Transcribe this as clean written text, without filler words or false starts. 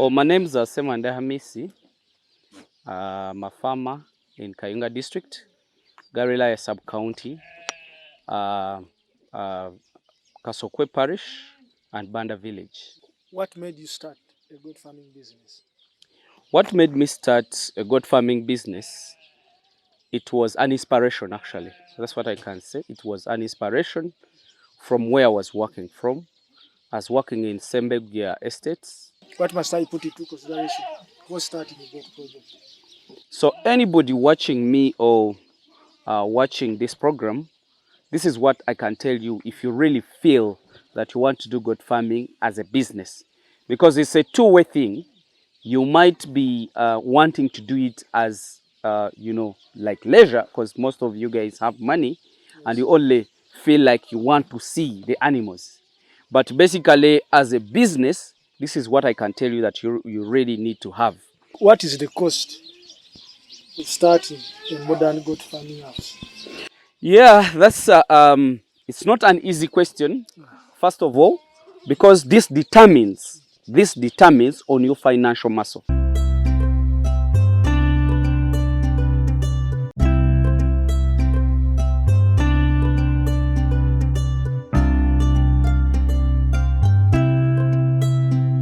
So my name is Semanda Hamiisi. I'm a farmer in Kayunga district, Garila sub-county, Kasokwe parish and Banda village. What made you start a goat farming business? What made me start a goat farming business? It was an inspiration, actually. That's what I can say. It was an inspiration from where I was working from. I was working in Sembegia estates. What must I put into consideration before starting a goat project? So anybody watching me or watching this program, this is what I can tell you if you really feel that you want to do goat farming as a business. Because it's a two-way thing. You might be wanting to do it as, like leisure, because most of you guys have money, yes, and you only feel like you want to see the animals. But basically, as a business, this is what I can tell you that you really need to have. What is the cost of starting a modern goat farming house? Yeah, that's it's not an easy question, first of all, because this determines on your financial muscle.